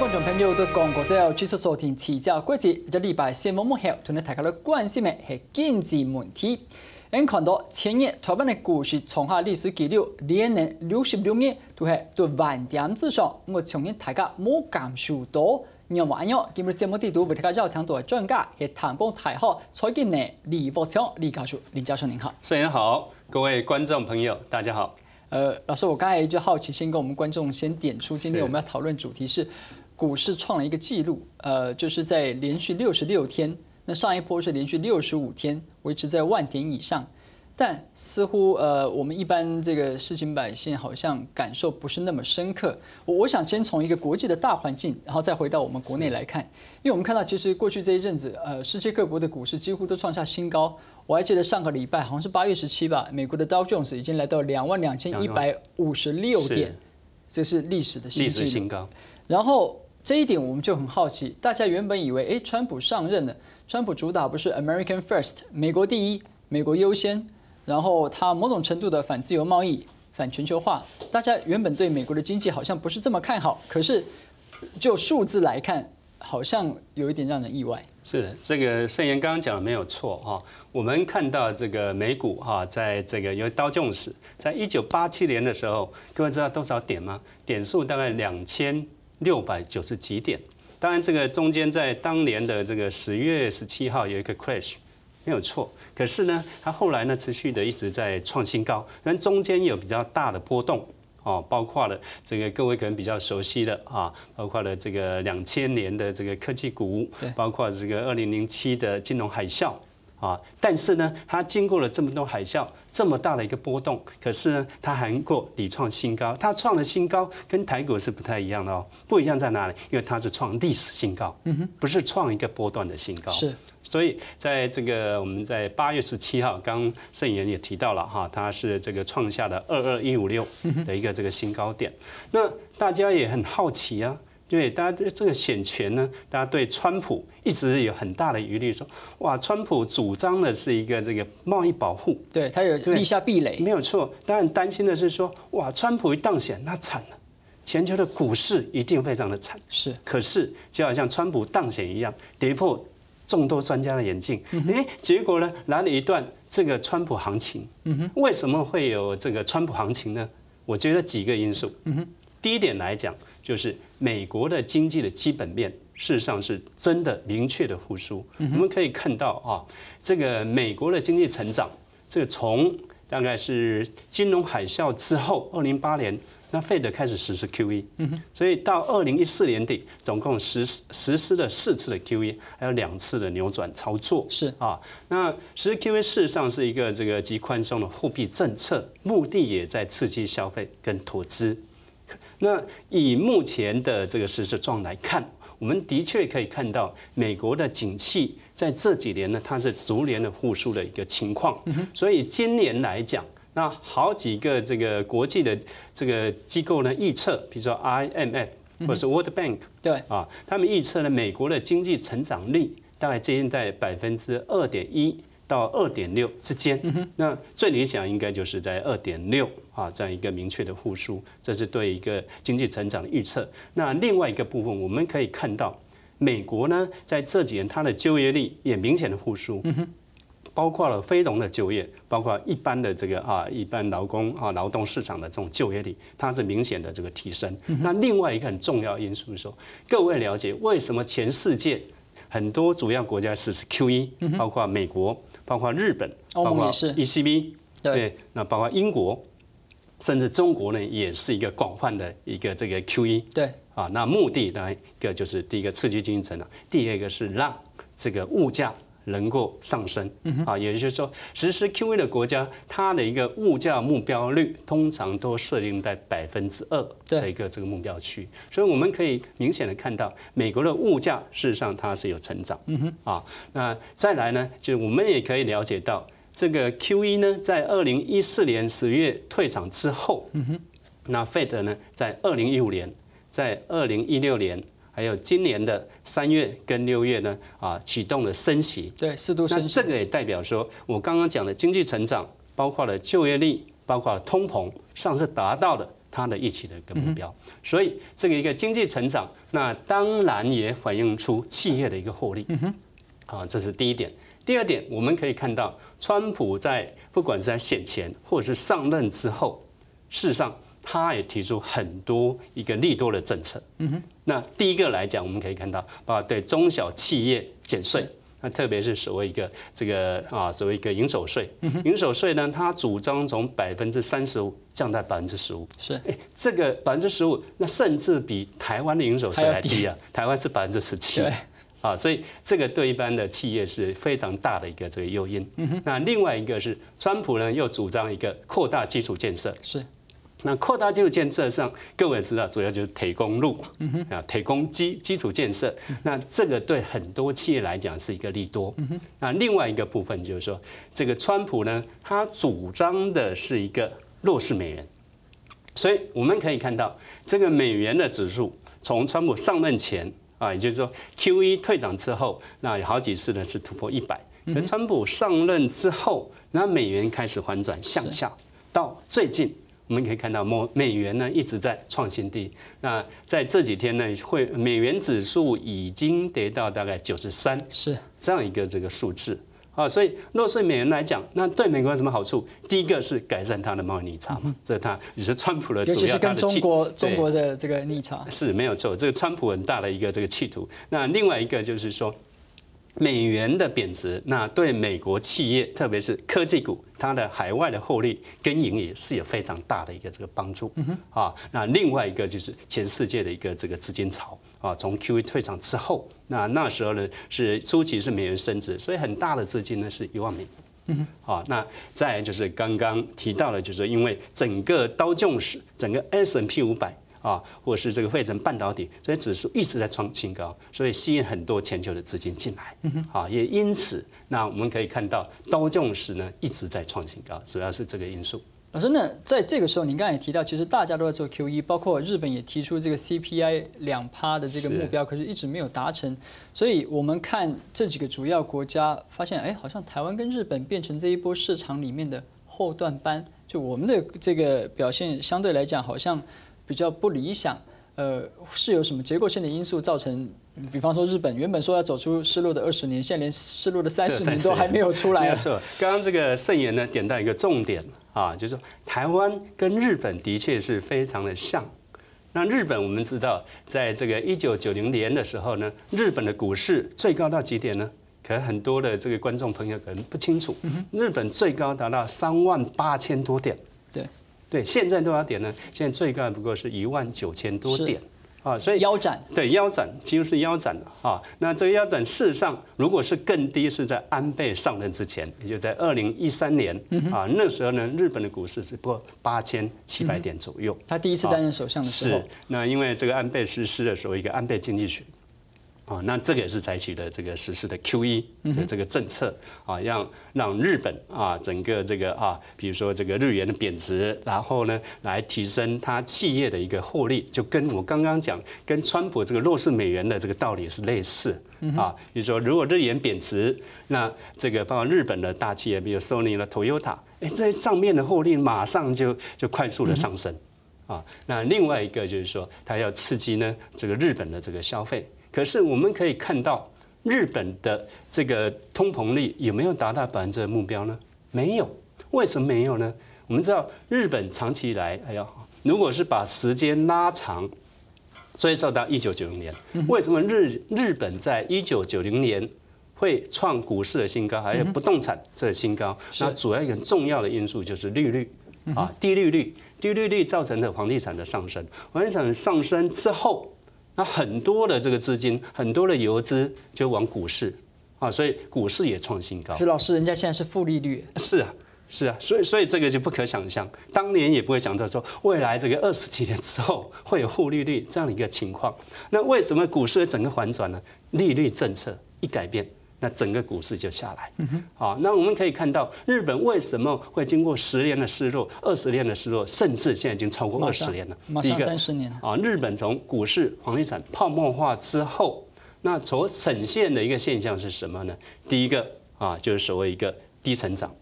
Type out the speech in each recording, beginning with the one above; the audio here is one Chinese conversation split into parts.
观众朋友对廣告之後，繼續收聽持教規則。一禮拜新聞幕後，同你大家來關心嘅係經濟問題。我看到前日台灣嘅股市創下歷史紀錄，連年66日都係對萬點之上。我相信大家冇感受到。另外樣，今日節目地圖為大家邀請到嘅專家係淡江大學財經嘅李博強李教授。李教授您好。盛元好，各位觀眾朋友大家好。老師，我剛才就好奇，先跟我們觀眾先點出，今天我們要討論主題是股市創了一個紀錄，就是在連續66天，那上一波是連續65天，維持在萬點以上，但似乎我們一般這個市井百姓好像感受不是那麼深刻。我想先從一個國際的大環境，然後再回到我們國內來看，因為我們看到其實過去這一陣子，世界各國的股市幾乎都創下新高。我還記得上個禮拜好像是8月17吧，美國的道瓊斯已經來到22,156點，這是歷史的新高。然後這一點我們就很好奇，大家原本以為，川普上任了，川普主打不是 American First， 美國第一，美國優先，然後他某種程度的反自由貿易、反全球化，大家原本對美國的經濟好像不是這麼看好，可是就數字來看，好像有一點讓人意外。是的，這個盛元剛剛講的沒有錯哈。我們看到這個美股哈，在這個由道瓊斯，在1987年的時候，各位知道多少點嗎？點數大概2690幾點。當然，這個中間在當年的這個10月17號有一個 crash， 沒有錯。可是呢，它後來呢持續的一直在創新高，但中間有比較大的波動。哦，包括了這個各位可能比較熟悉的啊，包括了這個2000年的這個科技股，包括這個2007的金融海嘯啊。但是呢，它經過了這麼多海嘯，這麼大的一個波動，可是呢，它還能夠屢創新高。它創的新高跟台股是不太一樣的哦，不一樣在哪裡？因為它是創歷史新高，不是創一個波段的新高。是。所以在這個我們在8月17號，剛盛元也提到了哈，它是這個創下了22156的一個這個新高點。那大家也很好奇啊，對大家這個選權呢，大家對川普一直有很大的疑慮，說哇，川普主張的是一個這個貿易保護，對他有立下壁壘，沒有錯。當然擔心的是說，哇，川普一當選，那慘了，全球的股市一定非常的慘。是，可是就好像川普當選一樣，跌破眾多專家的眼鏡，結果呢來了一段這個川普行情。為什麼會有這個川普行情呢？我覺得幾個因素。第一點來講，就是美國的經濟的基本面事實上是真的明確的復甦。我們可以看到啊，這個美國的經濟成長，這個從大概是金融海嘯之後，2008年。那 Fed 開始實施 QE， 所以到2014年底，總共實施了4次的 QE， 還有2次的扭轉操作。是啊，那實施 QE 事實上是一個這個極寬鬆的貨幣政策，目的也在刺激消費跟投資。那以目前的這個實質狀來看，我們的確可以看到美國的景氣在這幾年呢，它是逐年的復甦的一個情況。所以今年來講，那好幾個這個國際的這個機構呢預測，比如說 IMF 或者是 World Bank， 對啊，他們預測呢，美國的經濟成長率大概接近在2.1%到2.6%之間。那最理想應該就是在2.6%啊，這樣一個明確的復甦，這是對一個經濟成長的預測。那另外一個部分，我們可以看到，美國呢在這幾年它的就業率也明顯的復甦。包括了非農的就業，包括一般的這個一般勞動市場的這種就業率，它是明顯的這個提升。那另外一個很重要因素是說，各位了解為什麼全世界很多主要國家實施 QE， 包括美國，包括日本，包括 ECB， 對，那包括英國，甚至中國呢，也是一個廣泛的一個這個 QE。對，啊，那目的呢，一個就是第一個刺激經濟成長，第二個是讓這個物價能夠上升啊，也就是說，實施 QE 的國家，它的一個物價目標率通常都設定在2%的一個這個目標區，所以我們可以明顯的看到，美國的物價事實上它是有成長啊。那再來呢，就是我們也可以了解到，這個 QE 呢，在2014年10月退場之後，那 Fed 呢，在2015年，在2016年。還有今年的3月跟6月呢，啟動了升息，對，適度升息。那這個也代表說，我剛剛講的經濟成長，包括了就業率，包括了通膨，上是達到了它的预期的一个目标。所以这个一个经济成长，那当然也反映出企业的一个获利。这是第一点。第二点，我们可以看到，川普在不管是在选前或者是上任之后，事实上他也提出很多一个利多的政策。那第一个来讲，我们可以看到，包括对中小企业减税。那特别是所谓一个所谓一个营手税，营手税呢，他主张从35%降到15%，是，这个15%，那甚至比台湾的营手税还低啊，台湾是17%。所以这个对一般的企业是非常大的一个这个诱因。那另外一个是，川普呢又主张一个扩大基础建设。是。那扩大基础建设上，各位知道，主要就是铁公路铁公基础建设。那这个对很多企业来讲是一个利多。那另外一个部分就是说，这个川普呢，他主张的是一个弱势美元。所以我们可以看到，这个美元的指数从川普上任前也就是说 QE 退场之后，那有好几次呢是突破100。而川普上任之后，那美元开始反转向下，到最近。我们可以看到，美元呢一直在创新低。那在这几天呢，美元指数已经跌到大概93，是这样一个这个数字所以弱势美元来讲，那对美国有什么好处？第一个是改善它的贸易逆差嘛，这它也是川普的主要，尤其是跟中国的这个逆差是没有错，这个川普很大的一个这个企图。那另外一个就是说，美元的贬值，那对美国企业，特别是科技股，它的海外的获利跟盈利是有非常大的一个这个帮助那另外一个就是全世界的一个这个资金潮从 QE 退场之后，那时候呢是初期是美元升值，所以很大的资金呢是1万美元。那再来就是刚刚提到的，就是因为整个道琼斯、整个 S&P 500。或者是这个费城半导体这些指数一直在创新高，所以吸引很多全球的资金进来。也因此，那我们可以看到道琼斯呢一直在创新高，主要是这个因素。老师，那在这个时候，您刚才也提到，其实大家都在做 QE， 包括日本也提出这个 CPI 2%的这个目标，可是一直没有达成。所以我们看这几个主要国家，发现好像台湾跟日本变成这一波市场里面的后段班，就我们的这个表现相对来讲好像比较不理想，是有什么结构性的因素造成？比方说日本原本说要走出失落的20年，现在连失落的30年都还没有出来。没有错，刚刚这个盛言呢点到一个重点就是说台湾跟日本的确是非常的像。那日本我们知道，在这个1990年的时候呢，日本的股市最高到几点呢？可能很多的这个观众朋友可能不清楚，日本最高达到38000多点。对，现在多少点呢？现在最高不过是19000多点所以腰斩，对，腰斩几乎是腰斩了那这个腰斩事实上，如果是更低，是在安倍上任之前，也就在2013年那时候呢，日本的股市只不过8700点左右。他第一次担任首相的时候，是那因为这个安倍实施了所谓一个安倍经济学。那这个也是采取的这个实施的 QE 的这个政策让日本整个这个比如说这个日元的贬值，然后呢来提升它企业的一个获利，就跟我刚刚讲跟川普这个弱势美元的这个道理是类似比如说如果日元贬值，那这个包括日本的大企业，比如 Sony 的 Toyota， 这些账面的获利马上就快速的上升那另外一个就是说，它要刺激呢这个日本的这个消费。可是我们可以看到，日本的这个通膨率有没有达到2%的目标呢？没有。为什么没有呢？我们知道日本长期以来，如果是把时间拉长，追溯到1990年，为什么日本在1990年会创股市的新高，还有不动产这个新高？那主要一个很重要的因素就是利率低利率造成的房地产的上升，房地产上升之后。那很多的这个资金，很多的游资就往股市所以股市也创新高。是老师，人家现在是负利率。是啊，所以这个就不可想象，当年也不会想到说未来这个20几年之后会有负利率这样的一个情况。那为什么股市整个反转呢？利率政策一改变，那整个股市就下来。那我们可以看到，日本为什么会经过10年的失落、20年的失落，甚至现在已经超过20年了，马上30年日本从股市、房地产泡沫化之后，那所呈现的一个现象是什么呢？第一个就是所谓一个低成长。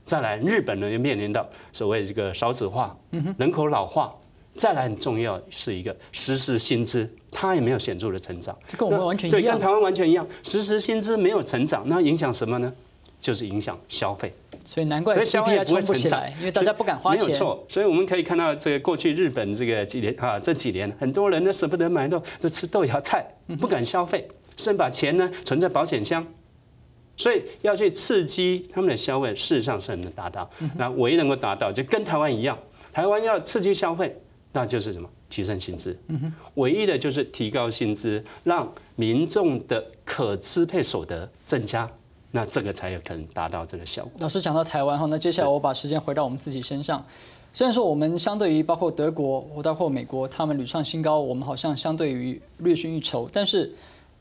再来，日本呢又面临到所谓这个少子化、人口老化再来很重要是一个实时薪资，它也没有显著的成长，这跟我们完全一对，样。跟台湾完全一样，实时薪资没有成长，那影响什么呢？就是影响消费。所以难怪消费 CPI 冲不起来，因为大家不敢花钱。没有错，所以我们可以看到这个过去日本这个这几年，很多人都舍不得买肉，都吃豆芽菜，不敢消费，甚至把钱呢存在保险箱。所以要去刺激他们的消费，事实上是很能达到。那唯一能够达到，就跟台湾一样，台湾要刺激消费，那就是什么？提升薪资。唯一的就是提高薪资，让民众的可支配所得增加。那这个才有可能达到这个效果。老师讲到台湾哈，那接下来我把时间回到我们自己身上。虽然说我们相对于包括德国或包括美国，他们屡创新高，我们好像相对于略逊一筹。但是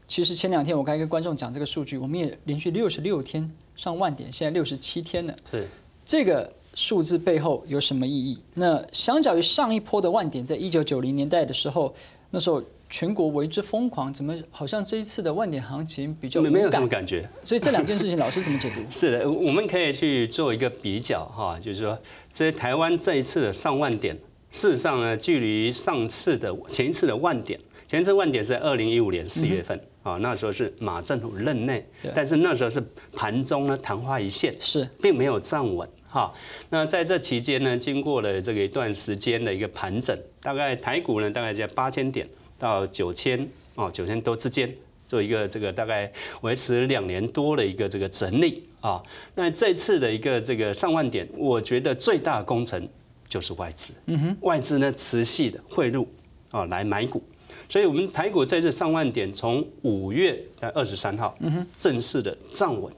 其实前2天我刚才跟观众讲这个数据，我们也连续66天上万点，现在67天了。是这个数字背后有什么意义？那相较于上一波的万点，在1990年代的时候，那时候全国为之疯狂，怎么好像这一次的万点行情比较没有什么感觉？所以这2件事情，老师怎么解读？是的，我们可以去做一个比较哈，就是说，这台湾这一次的上万点，事实上呢，距离前一次的万点，前一次万点是在2015年4月份啊，那时候是马政府任内，但是那时候是盘中呢昙花一现，是并没有站稳。哈，那在这期间呢，经过了这个一段时间的一个盘整，大概台股呢大概在8000点到9000多之间，做一个这个大概维持2年多的一个这个整理啊。那这次的一个这个上万点，我觉得最大的功臣就是外资，外资呢持续的汇入啊来买股，所以我们台股这次上万点从5月23号正式的站稳，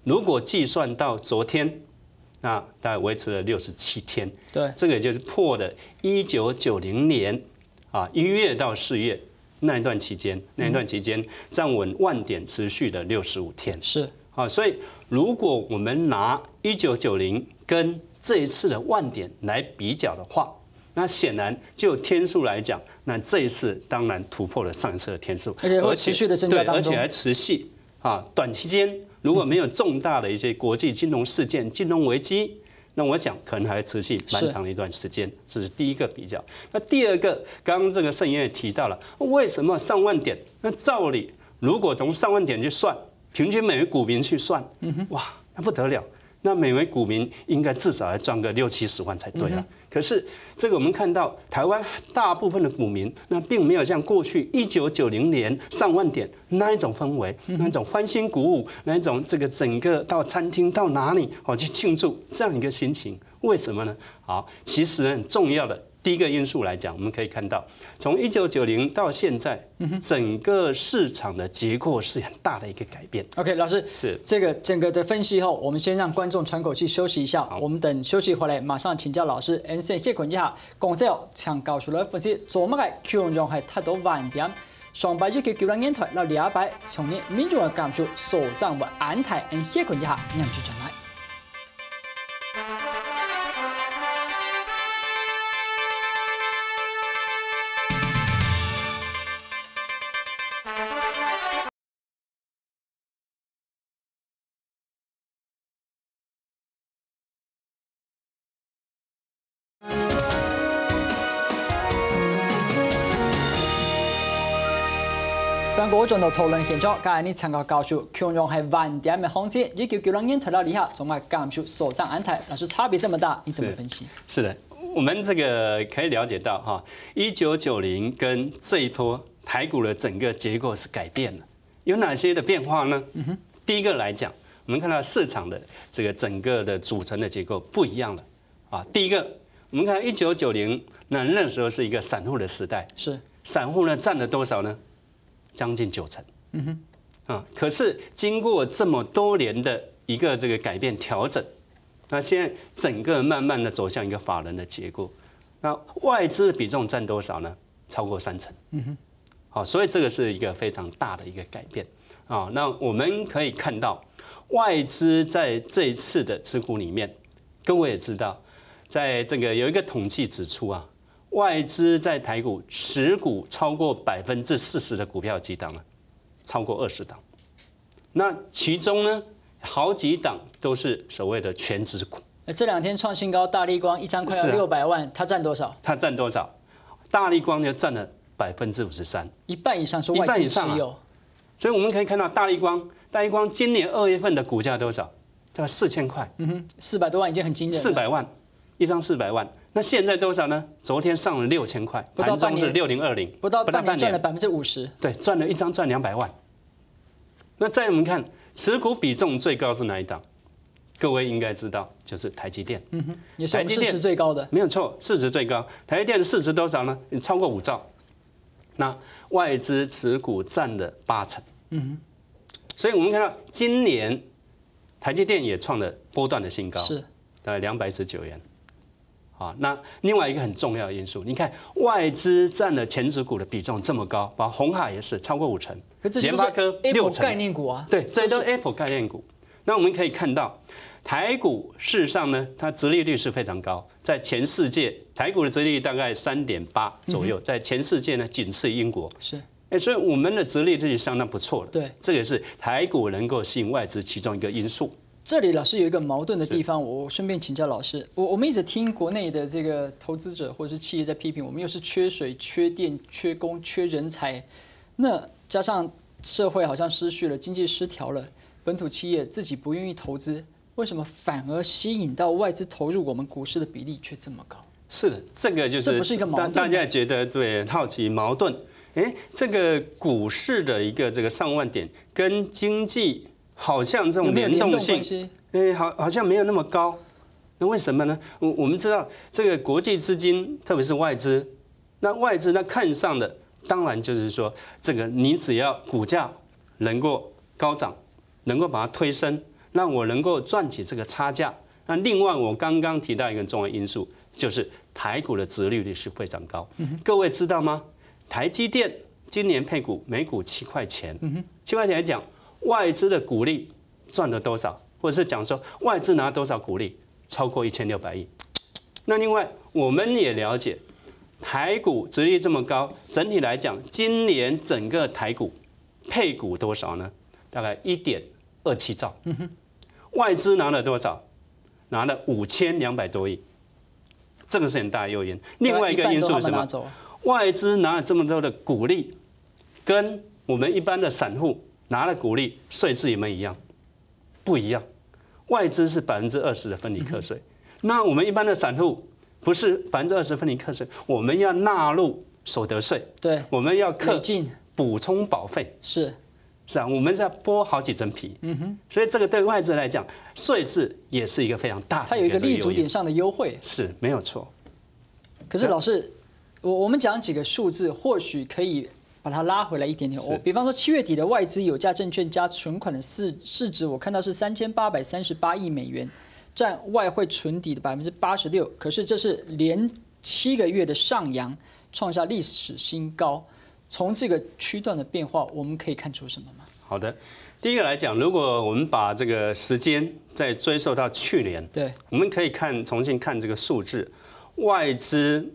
如果计算到昨天。那大概维持了67天，对，这个也就是破了1990年啊1月到4月那一段期间，站稳万点持续的65天，是啊，所以如果我们拿1990跟这一次的万点来比较的话，那显然就天数来讲，那这一次当然突破了上一次的天数，而且会持续的增加当中，而且还持续啊，短期间。如果没有重大的一些国际金融事件、金融危机，那我想可能还会持续蛮长的一段时间。这是第一个比较。那第二个，刚刚这个盛也提到了，为什么上万点？那照理如果从上万点去算，平均每位股民去算，哇，那不得了。那每位股民应该至少要赚个60-70万才对啊。可是这个我们看到台湾大部分的股民，那并没有像过去1990年上万点那一种氛围，那一种欢欣鼓舞，那一种这个整个到餐厅到哪里去庆祝这样一个心情。为什么呢？好，其实很重要的。第一个因素来讲，我们可以看到，从1990到现在，整个市场的结构是很大的一个改变。OK， 老师是这个整个的分析后，我们先让观众喘口气休息一下。我们等休息回来，马上请教老师。先歇困一下，讲这强教授来分析做乜嘅強弱係達到萬點。上擺日嘅叫人煙台，到禮拜從呢民眾嘅感受所掌握安泰，歇困一下，讓住進來。全國進到討論現場，今日你參加教授強弱係萬點嘅行情，也叫人煙台到以下，總係感受所漲安泰。老師差別這麼大，你怎麼分析？是的，我們這個可以了解到哈，1990跟這一波台股的整個結構是改變了，有哪些的變化呢？第一個來講，我們看到市場的這個整個的組成的結構不一樣了啊。第一個，我們看1990，那時候是一個散戶的時代，是散戶呢佔了多少呢？將近90%，可是經過這麼多年的一個這個改變調整，那現在整個慢慢的走向一個法人的結構，那外資的比重佔多少呢？超過30%，好，所以這個是一個非常大的一個改變啊。那我們可以看到，外資在這一次的持股裡面，各位也知道，在這個有一個統計指出啊。外資在台股持股超過40%的股票幾檔呢？超過20檔。那其中呢，好幾檔都是所謂的全指股。這2天創新高，大立光一張快要600萬，它佔多少？它佔多少？大立光就占了53%，一半以上是外资持有。所以我们可以看到大立光今年2月份的股价多少？大概4000块。400多万已经很惊人了。400万，一张400万。那现在多少呢？昨天上了6000块，盘中是6020，不到半年赚了50%。对，赚了一张赚200万。那再我们看持股比重最高是哪一档？各位应该知道，就是台积电。也是我们市值最高的。没有错，市值最高。台积电的市值多少呢？超过5兆。那外资持股占了80%。所以我们看到今年台积电也创了波段的新高，是大概219元。好，那另外一个很重要的因素，你看外资占了全指股的比重这么高，包括鸿海也是超过50%，联发科60%概念股啊，对，这都是 Apple 概念股。那我们可以看到，台股事实上呢，它殖利率是非常高，在全世界台股的殖利率大概3.8左右，在全世界呢仅次于英国。是。所以我们的殖利率相当不错了。对，这个是台股能够吸引外资其中一个因素。这里老师有一个矛盾的地方，我顺便请教老师。我们一直听国内的这个投资者或者是企业在批评我们，又是缺水、缺电、缺工、缺人才，那加上社会好像失序了，经济失调了，本土企业自己不愿意投资，为什么反而吸引到外资投入我们股市的比例却这么高？是的，这个就是这不是一个矛盾，大家也觉得对好奇矛盾。这个股市的一个这个上万点跟经济好像这种联动性，好像没有那么高。那为什么呢？我们知道这个国际资金，特别是外资，那外资看上的当然就是说，这个你只要股价能够高涨，能够把它推升，让我能够赚取这个差价。那另外我刚刚提到一个重要因素，就是台股的殖利率是非常高。各位知道吗？台积电今年配股每股7块钱，7块钱来讲，外资的股利赚了多少？或者是讲说外资拿多少股利？超过1600亿。那另外我们也了解，台股殖利率这么高，整体来讲，今年整个台股配股多少呢？大概1.27兆。外资拿了多少？拿了5200多亿，这个是很大的诱因。另外一个因素是什么？外资拿了这么多的股利，跟我们一般的散户拿了股利，税制有没有一样？不一样。外资是20%的分离课税，那我们一般的散户不是20%分离课税，我们要纳入所得税，对，我们要课进补充保费，是啊，我们在剥好几层皮，所以这个对外资来讲，税制也是一个非常大的，它有一个立足点上的优惠，是没有错。可是老师。我们讲几个数字，或许可以把它拉回来一点点。比方说7月底的外资有价证券加存款的市值，我看到是3838亿美元，占外汇存底的86%。可是这是连7个月的上扬，创下历史新高。从这个区段的变化，我们可以看出什么吗？好的，第一个来讲，如果我们把这个时间再追溯到去年，对，我们可以重新看这个数字，外资。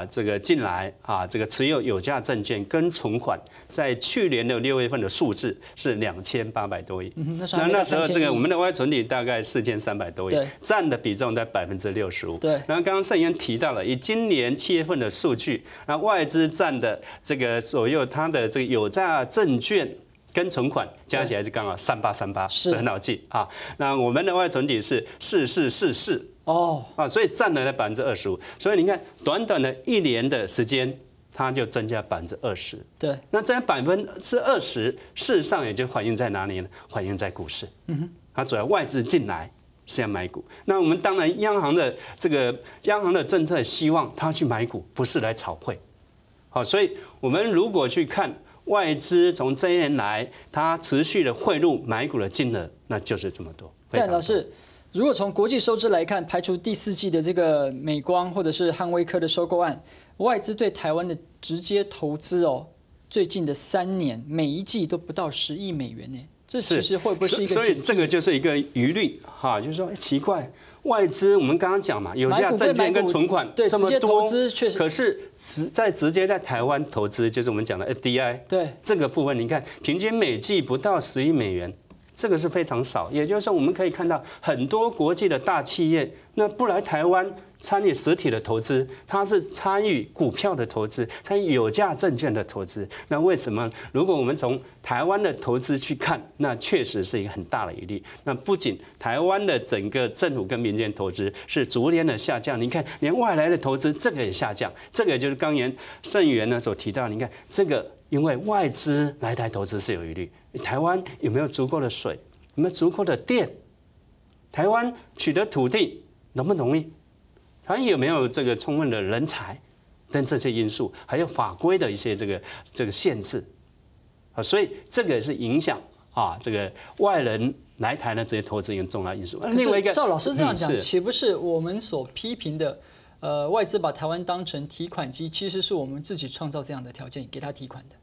这个进来这个持有有价证券跟存款，在去年的6月份的数字是2800多亿。那时候这个我们的外存底大概4300多亿，占的比重在65%。对。然后刚刚盛元提到了，以今年7月份的数据，那外资占的这个左右它的这个有价证券跟存款加起来是刚好3838，这很好记啊。那我们的外存底是4444。所以占了25%，所以你看，短短的1年的时间，它就增加20%。对，那这20%，事实上也就反映在哪里呢？反映在股市。它主要外资进来是要买股。那我们当然央行的政策希望它去买股，不是来炒汇。好，所以我们如果去看外资从这一年来，它持续的汇入买股的金额，那就是这么多。但老师。如果从国际收支来看，排除第4季的这个美光或者是汉威科的收购案，外资对台湾的直接投资最近的3年每一季都不到10亿美元呢，这其实会不会是一个？所以这个就是一个疑虑就是说奇怪，外资我们刚刚讲嘛，有价证券跟存款这么多，可是直接在台湾投资，就是我们讲的 FDI， 对这个部分，你看平均每季不到10亿美元。这个是非常少，也就是说，我们可以看到很多国际的大企业，那不来台湾参与实体的投资，它是参与股票的投资，参与有价证券的投资。那为什么？如果我们从台湾的投资去看，那确实是一个很大的疑虑。那不仅台湾的整个政府跟民间投资是逐年的下降，你看连外来的投资这个也下降，这个就是刚才盛议员呢所提到，你看这个因为外资来台投资是有疑虑，台湾有没有足够的水，有没有足够的电？台湾取得土地容不容易？台湾有没有这个充分的人才等这些因素，还有法规的一些这个限制啊，所以这个是影响这个外人来台的这些投资一个重要因素。另外一个，赵老师这样讲，岂不是我们所批评的外资把台湾当成提款机，其实是我们自己创造这样的条件给他提款的？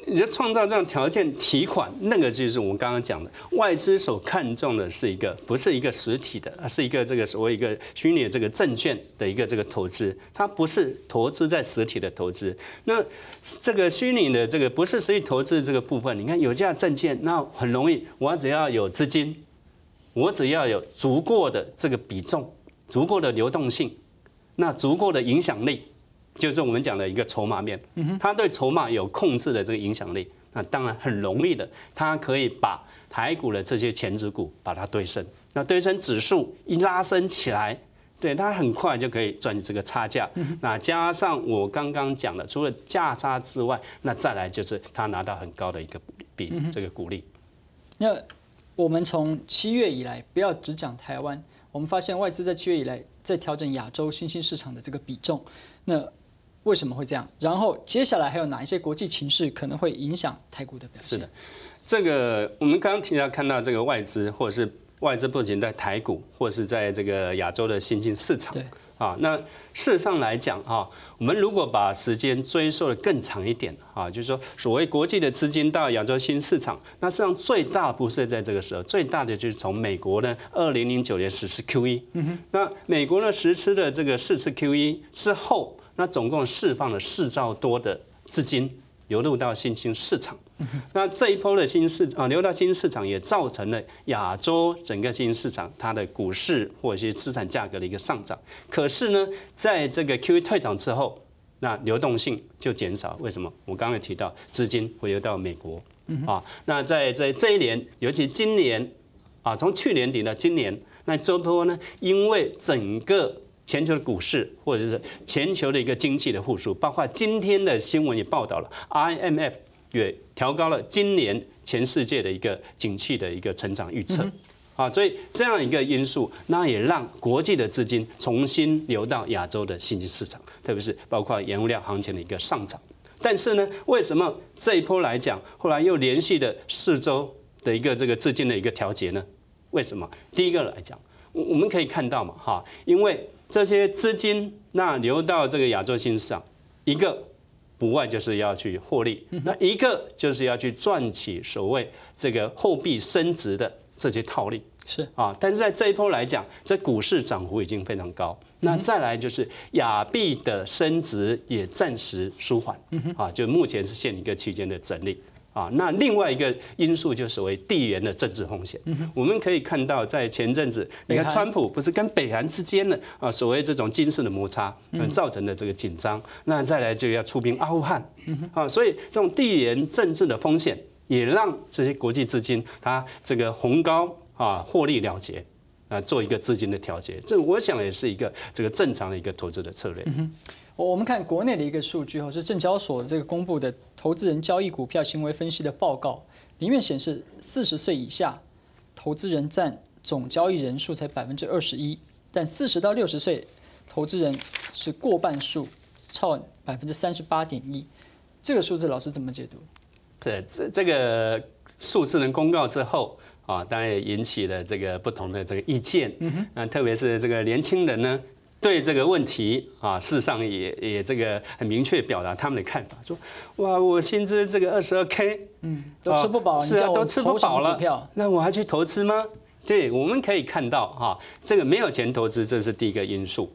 你就创造这样条件提款，那个就是我们刚刚讲的，外资所看重的是不是一个实体的，而是一个这个所谓一个虚拟的这个证券的一个这个投资，它不是投资在实体的投资。那这个虚拟的这个不是实体投资这个部分，你看有价证券，那很容易，我只要有资金，我只要有足够的这个比重，足够的流动性，那足够的影响力。就是我们讲的一个筹码面，它对筹码有控制的这个影响力，那当然很容易的，它可以把台股的这些前指股把它对升，那对升指数一拉升起来，对它很快就可以赚这个差价。那加上我刚刚讲的，除了价差之外，那再来就是它拿到很高的一个这个股利。那我们从7月以来，不要只讲台湾，我们发现外资在7月以来在调整亚洲新兴市场的这个比重，那为什么会这样？然后接下来还有哪一些国际情势可能会影响台股的表现？是的，这个我们刚刚看到这个外资，或者是外资不仅在台股，或是在这个亚洲的新兴市场。对那事实上来讲我们如果把时间追溯的更长一点就是说所谓国际的资金到亚洲新市场，那实际上最大不是在这个时候，最大的就是从美国呢2009年实施 QE，那美国呢实施的这个4次 QE 之后。那总共释放了4兆多的资金流入到新兴市场，那这一波的流到新兴市场也造成了亚洲整个新兴市场它的股市或者一些资产价格的一个上涨。可是呢，在这个 QE 退场之后，那流动性就减少。为什么？我刚刚提到资金回流到美国那在这一年，尤其今年从去年底到今年，那这波呢，因为整个全球的股市或者是全球的一个经济的复苏，包括今天的新闻也报道了 ，IMF 也调高了今年全世界的一个景气的一个成长预测，所以这样一个因素，那也让国际的资金重新流到亚洲的新兴市场，特别是包括原物料行情的一个上涨。但是呢，为什么这一波来讲，后来又连续的4周的一个这个资金的一个调节呢？为什么？第一个来讲，我们可以看到嘛，因为这些资金那流到这个亚洲新市场，一个不外就是要去获利，那一个就是要去赚取所谓这个货币升值的这些套利。是但是在这一波来讲，这股市涨幅已经非常高。那再来就是亚币的升值也暂时舒缓，就目前是现一个区间的整理。那另外一个因素就是所谓地缘的政治风险。我们可以看到，在前阵子，你看川普不是跟北韩之间的所谓这种军事的摩擦，造成的这个紧张。那再来就要出兵阿富汗，所以这种地缘政治的风险，也让这些国际资金它这个红高获利了结。做一个资金的调节，这我想也是一个这个正常的一个投资的策略。我们看国内的一个数据是证交所这个公布的投资人交易股票行为分析的报告，里面显示40岁以下投资人占总交易人数才21%，但40到60岁投资人是过半数，超38.1%。这个数字老师怎么解读？对，这个数字的公告之后。当然也引起了这个不同的这个意见，特别是这个年轻人呢，对这个问题事实上也这个很明确表达他们的看法，说哇，我薪资这个22K，都吃不饱，是都吃不饱了，那我还去投资吗？对，我们可以看到这个没有钱投资，这是第一个因素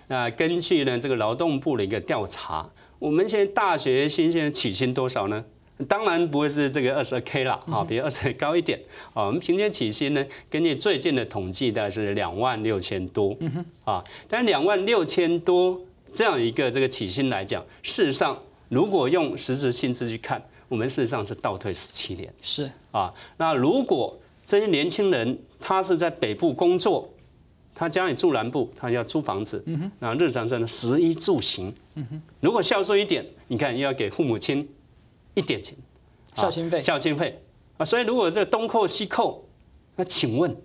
那根据呢这个劳动部的一个调查，我们现在大学新鲜起薪多少呢当然不会是这个22K 啦，啊，比20高一点。啊，我们平均起薪呢，根据最近的统计，大概是26000多。啊，但26000多这样一个这个起薪来讲，事实上如果用实质薪资去看，我们事实上是倒退17年。是啊，那如果这些年轻人他是在北部工作，他家里住南部，他要租房子，那日常生活食衣住行，如果孝顺一点，你看又要给父母亲一点钱，孝心费，孝心费啊，所以如果这东扣西扣，那请问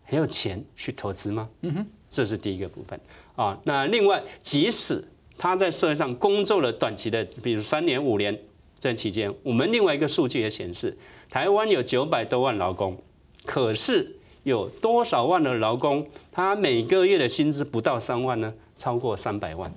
还有钱去投资吗？这是第一个部分啊。那另外，即使他在社会上工作了短期的，比如3年、5年这期间，我们另外一个数据也显示，台湾有900多万劳工，可是有多少万的劳工，他每个月的薪资不到3万呢？超过300万。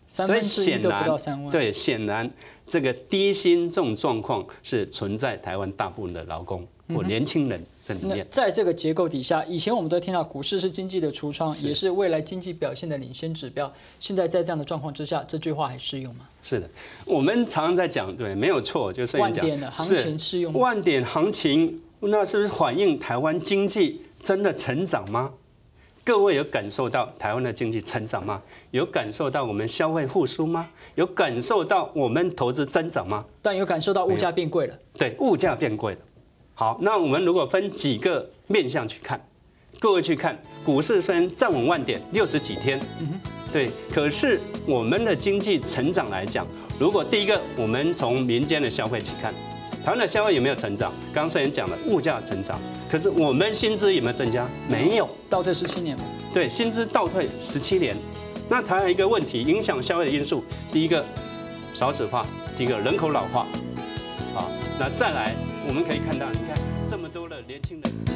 所以显然，对，显然这个低薪这种状况是存在台湾大部分的劳工或年轻人这里面。在这个结构底下，以前我们都听到股市是经济的橱窗，也是未来经济表现的领先指标。现在在这样的状况之下，这句话还适用吗？是的，我们常常在讲，对，没有错，就是万点的行情适用吗？万点行情，那是不是反映台湾经济真的成长吗？各位有感受到台湾的经济成长吗？有感受到我们消费复苏吗？有感受到我们投资增长吗？但有感受到物价变贵了。对，物价变贵了。好，那我们如果分几个面向去看，各位去看，股市虽然站稳万点60几天，对，可是我们的经济成长来讲，如果第一个我们从民间的消费去看，台湾的消费有没有成长？刚刚先讲了物价成长，可是我们薪资有没有增加？没有，倒退17年。对，薪资倒退17年。那台湾一个问题，影响消费的因素，第一个少子化，第一个人口老化，啊，那再来我们可以看到，你看这么多的年轻人。